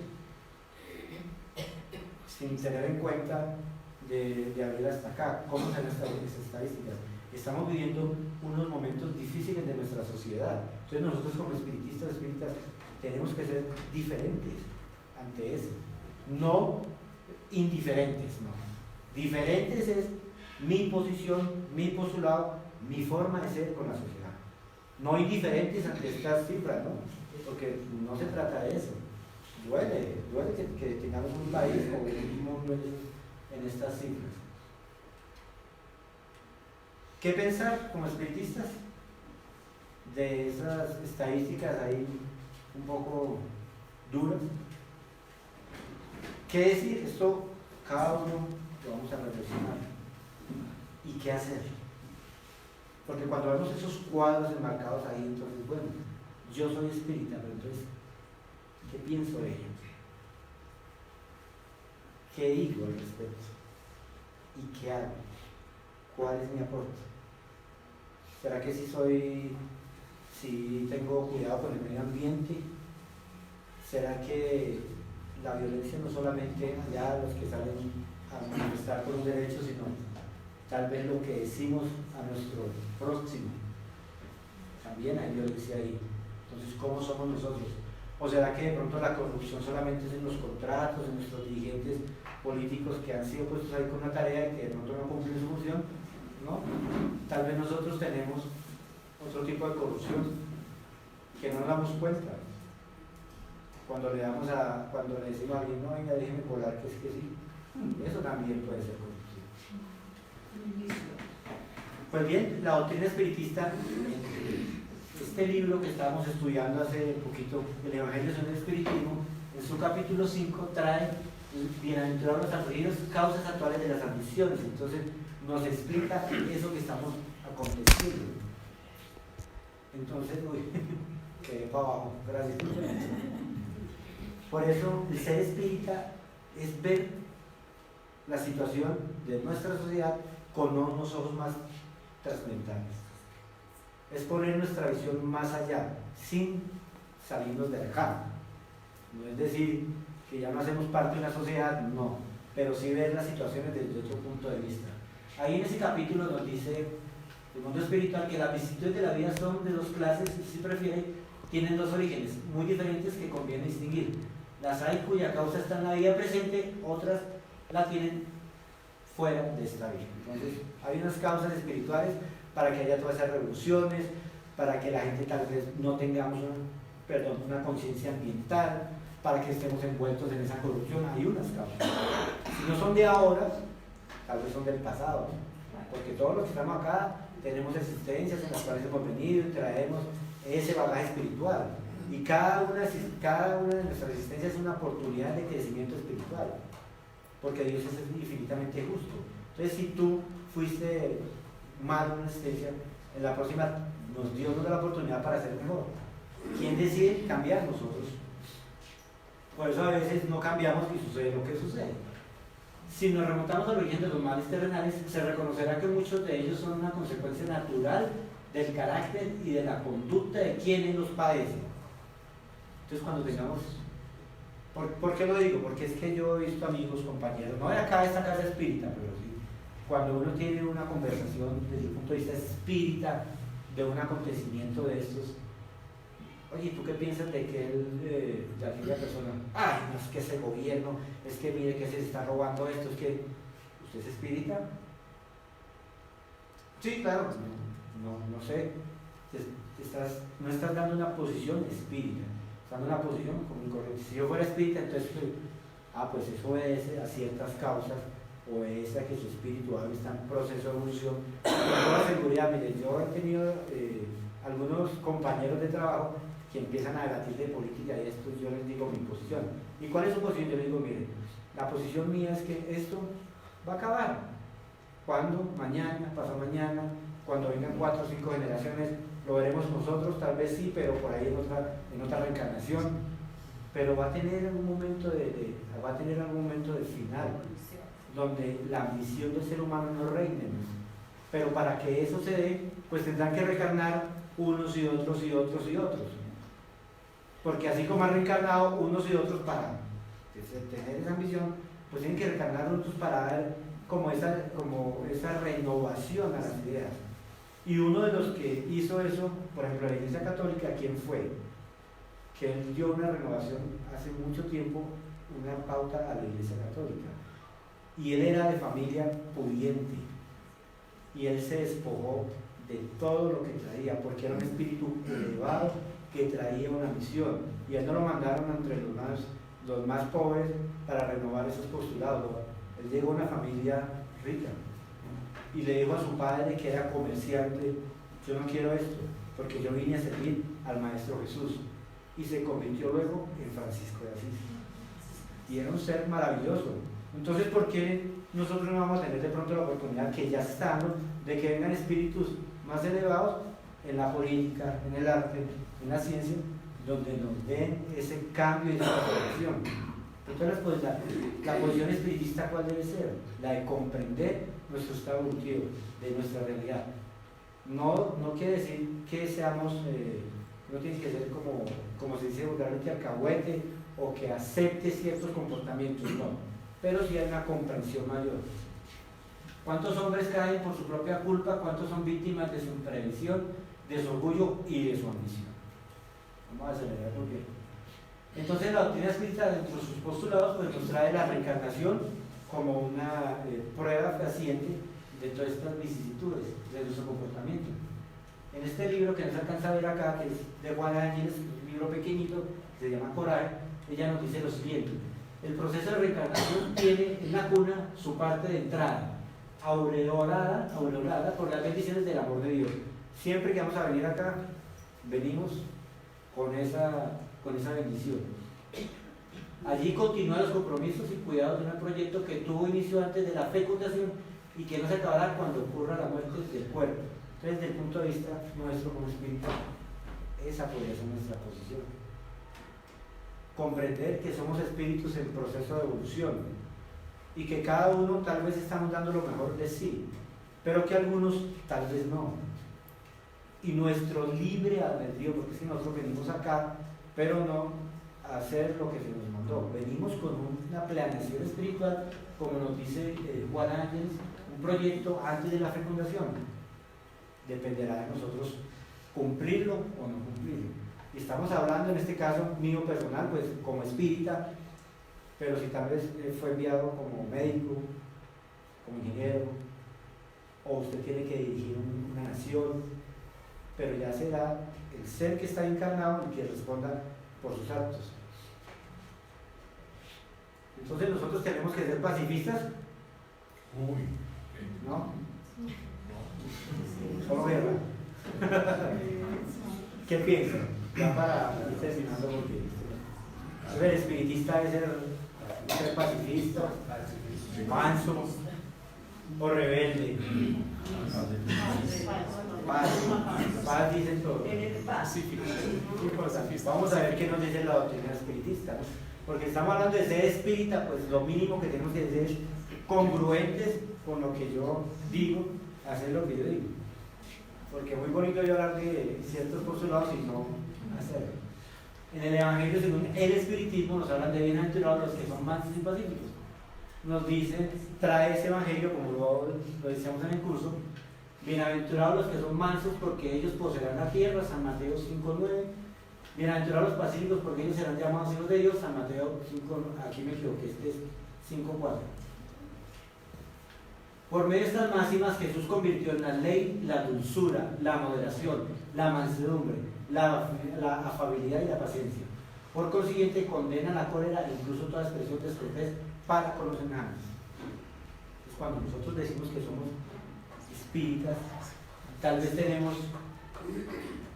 Speaker 3: sin tener en cuenta de abril hasta acá, cómo se ven estas estadísticas. Estamos viviendo unos momentos difíciles de nuestra sociedad. Entonces nosotros como espiritistas, tenemos que ser diferentes ante eso. No indiferentes, no. Diferentes es mi posición, mi postulado, mi forma de ser con la sociedad. No indiferentes ante estas cifras, ¿no? Porque no se trata de eso. Duele que tengamos un país o un mundo en estas cifras. ¿Qué pensar como espiritistas de esas estadísticas ahí un poco duras? ¿Qué decir? Esto cada uno lo vamos a reflexionar. ¿Y qué hacer? Porque cuando vemos esos cuadros enmarcados ahí, entonces, bueno, yo soy espírita, pero entonces, ¿qué pienso de ello? ¿Qué digo al respecto? ¿Y qué hago? ¿Cuál es mi aporte? ¿Será que si tengo cuidado con el medio ambiente? ¿Será que la violencia no solamente allá los que salen a manifestar por un derecho, sino tal vez lo que decimos a nuestro próximo? También hay violencia ahí. Entonces, ¿cómo somos nosotros? ¿O será que de pronto la corrupción solamente es en los contratos, en nuestros dirigentes políticos que han sido puestos ahí con una tarea y que de pronto no cumplen su función? ¿No? Tal vez nosotros tenemos otro tipo de corrupción que no nos damos cuenta. Cuando le decimos a alguien, no, venga, déjeme colar, que es que sí, eso también puede ser corrupción. Pues bien, la doctrina espiritista, este libro que estábamos estudiando hace poquito, el Evangelio según el Espiritismo, en su capítulo 5 trae bienaventurados los afligidos, causas actuales de las aflicciones. Entonces nos explica eso que estamos aconteciendo. Entonces, uy, quedé para abajo, gracias. Por eso el ser espírita es ver la situación de nuestra sociedad con unos ojos más trascendentales. Es poner nuestra visión más allá, sin salirnos de acá. No es decir que ya no hacemos parte de una sociedad, no, pero sí ver las situaciones desde otro punto de vista. Ahí en ese capítulo nos dice el mundo espiritual que las vicisitudes de la vida son de dos clases, si prefiere, tienen dos orígenes muy diferentes que conviene distinguir. Las hay cuya causa está en la vida presente, otras la tienen fuera de esta vida. Entonces, hay unas causas espirituales para que haya todas esas revoluciones, para que la gente tal vez no tengamos una conciencia ambiental, para que estemos envueltos en esa corrupción. Hay unas causas. Si no son de ahora, tal vez son del pasado, porque todos los que estamos acá tenemos existencias en las cuales hemos venido y traemos ese bagaje espiritual. Y cada una de nuestras existencias es una oportunidad de crecimiento espiritual, porque Dios es infinitamente justo. Entonces, si tú fuiste mal en una existencia, en la próxima Dios nos da la oportunidad para ser mejor. ¿Quién decide cambiar? Nosotros. Por eso a veces no cambiamos y sucede lo que sucede. Si nos remontamos al origen de los males terrenales, se reconocerá que muchos de ellos son una consecuencia natural del carácter y de la conducta de quienes los padecen. Entonces, cuando tengamos... ¿Por qué lo digo? Porque es que yo he visto amigos, compañeros, no de acá de esta casa espírita, pero sí, cuando uno tiene una conversación desde el punto de vista espírita de un acontecimiento de estos, oye, ¿tú qué piensas de que de aquella persona? Ay, no, es que ese gobierno, es que mire que se está robando esto, es que... ¿Usted es espírita? Sí, claro, no sé, no estás dando una posición espírita, estás dando una posición común y corriente. Si yo fuera espírita, entonces, pues eso obedece a ciertas causas, obedece a que su espíritu está en proceso de evolución. Con toda seguridad, mire, yo he tenido algunos compañeros de trabajo que empiezan a debatir de política y esto, yo les digo mi posición. ¿Y cuál es su posición? Yo les digo, mire, la posición mía es que esto va a acabar. ¿Cuándo? Mañana, pasado mañana, cuando vengan 4 o 5 generaciones, lo veremos nosotros, tal vez sí, pero por ahí en otra reencarnación. Pero va a tener algún momento de final, donde la ambición del ser humano no reine. Pero para que eso se dé, pues tendrán que reencarnar unos y otros y otros y otros. Porque así como han reencarnado unos y otros para tener esa ambición, pues tienen que reencarnar otros para dar como esa renovación a las ideas. Y uno de los que hizo eso, por ejemplo, la Iglesia Católica, ¿quién fue? Que él dio una renovación hace mucho tiempo, una pauta a la Iglesia Católica. Y él era de familia pudiente. Y él se despojó de todo lo que traía, porque era un espíritu elevado que traía una misión. Y él no lo mandaron entre los más pobres para renovar esos postulados. Él llegó a una familia rica y le dijo a su padre, que era comerciante, yo no quiero esto, porque yo vine a servir al Maestro Jesús. Y se convirtió luego en Francisco de Asís. Y era un ser maravilloso. Entonces, ¿por qué nosotros no vamos a tener de pronto la oportunidad, que ya está, ¿no?, de que vengan espíritus más elevados en la política, en el arte, en la ciencia, donde nos den ese cambio y esa transformación? Entonces, pues la posición espiritista, ¿cuál debe ser? La de comprender nuestro estado evolutivo, de nuestra realidad. No quiere decir que seamos, no tiene que ser como se dice vulgarmente, alcahuete, o que acepte ciertos comportamientos, no. Pero sí hay una comprensión mayor. ¿Cuántos hombres caen por su propia culpa? ¿Cuántos son víctimas de su imprevisión, de su orgullo y de su ambición? Vamos a acelerar porque... Entonces la doctrina espírita, dentro de sus postulados, pues nos trae la reencarnación como una prueba fehaciente de todas estas vicisitudes de nuestro comportamiento. En este libro que nos alcanza a ver acá, que es de Juana Ángeles, un libro pequeñito que se llama Coraje, ella nos dice lo siguiente: el proceso de reencarnación tiene en la cuna su parte de entrada. aureolada por las bendiciones del amor de Dios. Siempre que vamos a venir acá, venimos con esa bendición. Allí continúan los compromisos y cuidados de un proyecto que tuvo inicio antes de la fecundación y que no se acabará cuando ocurra la muerte del cuerpo. Entonces, desde el punto de vista nuestro como espíritu, esa podría ser nuestra posición. Comprender que somos espíritus en proceso de evolución y que cada uno tal vez estamos dando lo mejor de sí, pero que algunos tal vez no. Y nuestro libre albedrío, porque es que nosotros venimos acá, pero no a hacer lo que se nos mandó. Venimos con una planeación espiritual, como nos dice Juan Ángeles, un proyecto antes de la fecundación. Dependerá de nosotros cumplirlo o no cumplirlo. Y estamos hablando en este caso mío personal, pues como espírita, pero si tal vez fue enviado como médico, como ingeniero, o usted tiene que dirigir una nación, pero ya será el ser que está encarnado el que responda por sus actos. Entonces nosotros tenemos que ser pacifistas, ¿no? ¿Cómo guerra? ¿Qué piensan? Ya para ir terminando, porque el espiritista es ser pacifista, manso o rebelde. Paz dicen todo. Vamos a ver qué nos dice la doctrina espiritista, ¿no? Porque estamos hablando de ser espírita, pues lo mínimo que tenemos que ser es congruentes con lo que yo digo, hacer lo que yo digo. Porque es muy bonito yo hablar de ciertos postulados y no hacerlo. En el Evangelio, según el espiritismo, nos hablan de bienaventurados los que son mansos y pacíficos. Nos dicen, trae ese Evangelio, como lo decíamos en el curso, bienaventurados los que son mansos porque ellos poseerán la tierra, San Mateo 5:9. Bienaventurados los pacíficos porque ellos serán llamados hijos de Dios, San Mateo 5, aquí me equivoqué, este es 5:4. Por medio de estas máximas Jesús convirtió en la ley la dulzura, la moderación, la mansedumbre, la afabilidad y la paciencia. Por consiguiente condena la cólera e incluso toda expresión descortés para con los semejantes. Es cuando nosotros decimos que somos espíritas, tal vez tenemos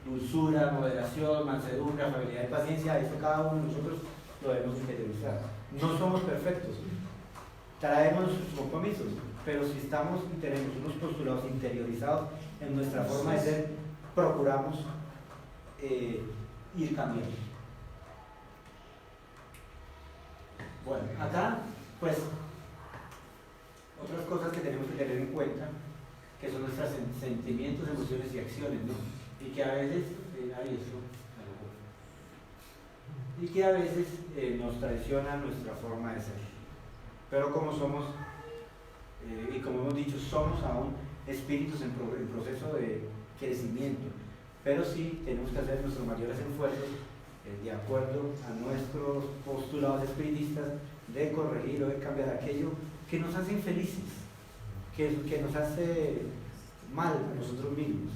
Speaker 3: dulzura, moderación, mansedumbre, afabilidad y paciencia. Eso cada uno de nosotros lo debemos interiorizar. No somos perfectos, traemos nuestros compromisos, pero si estamos y tenemos unos postulados interiorizados en nuestra forma de ser, procuramos ir cambiando. Bueno, acá pues otras cosas que tenemos que tener en cuenta, que son nuestros sentimientos, emociones y acciones, ¿no? Y que a veces nos traiciona nuestra forma de ser. Pero como somos, y como hemos dicho, somos aún espíritus en proceso de crecimiento, pero sí tenemos que hacer nuestros mayores esfuerzos de acuerdo a nuestros postulados espiritistas de corregir o de cambiar aquello que nos hace infelices, que nos hace mal a nosotros mismos.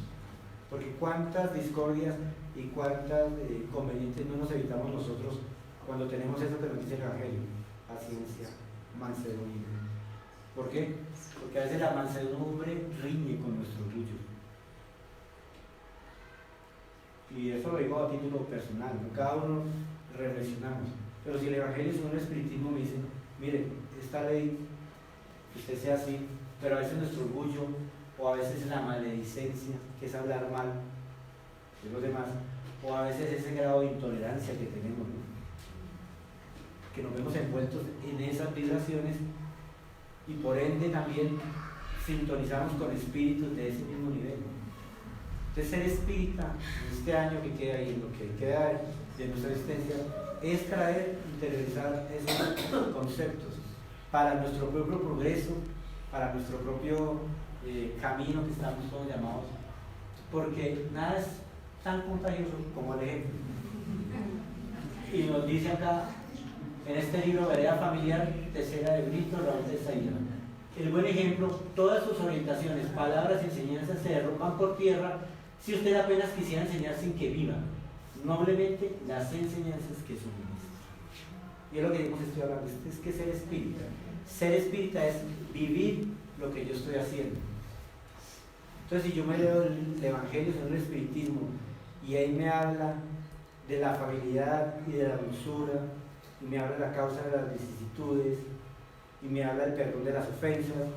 Speaker 3: Porque cuántas discordias y cuántas inconvenientes no nos evitamos nosotros cuando tenemos eso que nos dice el Evangelio: paciencia, mansedumbre. ¿Por qué? Porque a veces la mansedumbre riñe con nuestro orgullo. Y eso lo digo a título personal, ¿no? Cada uno reflexionamos. Pero si el Evangelio según el espiritismo me dice, mire, esta ley, que usted sea así, pero a veces nuestro orgullo, o a veces la maledicencia, que es hablar mal de los demás, o a veces ese grado de intolerancia que tenemos, ¿no? Que nos vemos envueltos en esas vibraciones y por ende también sintonizamos con espíritus de ese mismo nivel, ¿no? Entonces ser espírita en este año que queda ahí, lo que queda de nuestra existencia, es traer, interiorizar esos conceptos para nuestro propio progreso, para nuestro propio camino que estamos todos llamados, porque nada es tan contagioso como el ejemplo. Y nos dice acá, en este libro, Vereda Familiar, tercera de Brito, Raúl de Saída, el buen ejemplo, todas sus orientaciones, palabras y enseñanzas se derrumban por tierra si usted apenas quisiera enseñar sin que viva noblemente las enseñanzas que suministra. Y es lo que estoy hablando, es que ser espírita es vivir lo que yo estoy haciendo. Entonces, si yo me leo el Evangelio según el Espiritismo y ahí me habla de la afabilidad y de la dulzura, y me habla de la causa de las vicisitudes, y me habla del perdón de las ofensas,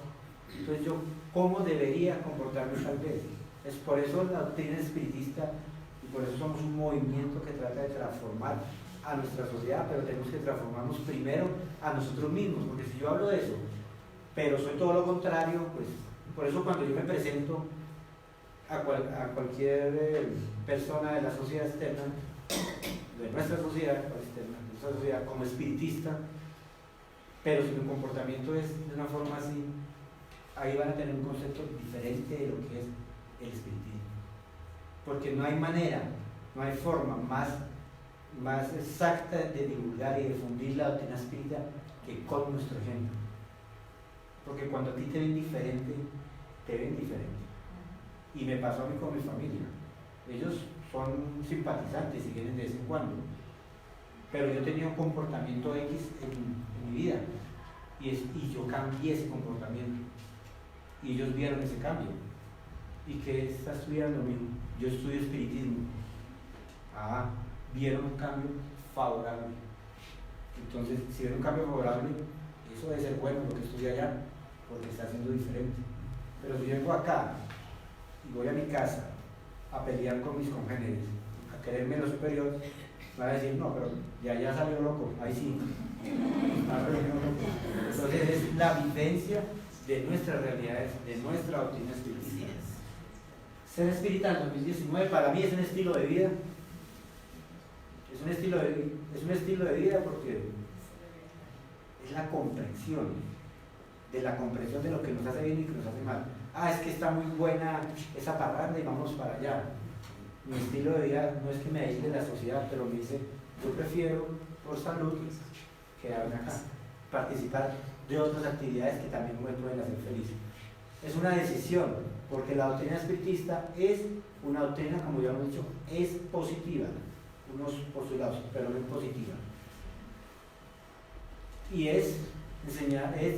Speaker 3: entonces yo, ¿cómo debería comportarme tal vez? Es por eso la doctrina espiritista, y por eso somos un movimiento que trata de transformar a nuestra sociedad, pero tenemos que transformarnos primero a nosotros mismos, porque si yo hablo de eso, pero soy todo lo contrario, pues por eso cuando yo me presento a cualquier persona de la sociedad externa, de nuestra sociedad externa, de nuestra sociedad como espiritista, pero si mi comportamiento es de una forma así, ahí van a tener un concepto diferente de lo que es el espiritismo, porque no hay manera, no hay forma más exacta de divulgar y difundir la doctrina espírita que con nuestro ejemplo, porque cuando a ti te ven diferente, y me pasó a mí con mi familia. Ellos son simpatizantes y vienen de vez en cuando, pero yo tenía un comportamiento X en mi vida y yo cambié ese comportamiento y ellos vieron ese cambio. ¿Y qué está estudiando? Yo estudio espiritismo. Vieron un cambio favorable. Entonces, si ven un cambio favorable, eso debe ser bueno lo que estudia allá, porque está haciendo diferente. Pero si yo vengo acá y voy a mi casa a pelear con mis congéneres, a quererme lo superior, me van a decir, no, pero ya salió loco, ahí sí. Entonces es la vivencia de nuestras realidades, de nuestra doctrina espiritista. Ser espírita en 2019 para mí es un estilo de vida. Es un estilo de vida porque es la comprensión de lo que nos hace bien y que nos hace mal. Es que está muy buena esa parranda y vamos para allá. Mi estilo de vida no es que me aísle de la sociedad, pero me dice, yo prefiero por salud quedarme acá, participar de otras actividades que también me pueden hacer feliz. Es una decisión, porque la doctrina espiritista es una doctrina, como ya hemos dicho, es positiva, unos postulados, pero no es positiva. Y es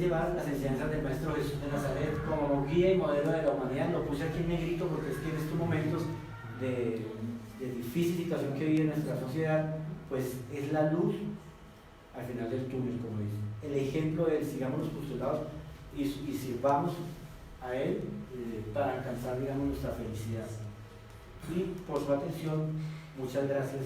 Speaker 3: llevar las enseñanzas del Maestro Jesús de Nazaret como guía y modelo de la humanidad. Lo puse aquí en negrito porque es que en estos momentos de difícil situación que vive nuestra sociedad, pues es la luz al final del túnel, como dice. El ejemplo de sigamos los postulados y sirvamos a él para alcanzar, digamos, nuestra felicidad. Y por su atención, muchas gracias.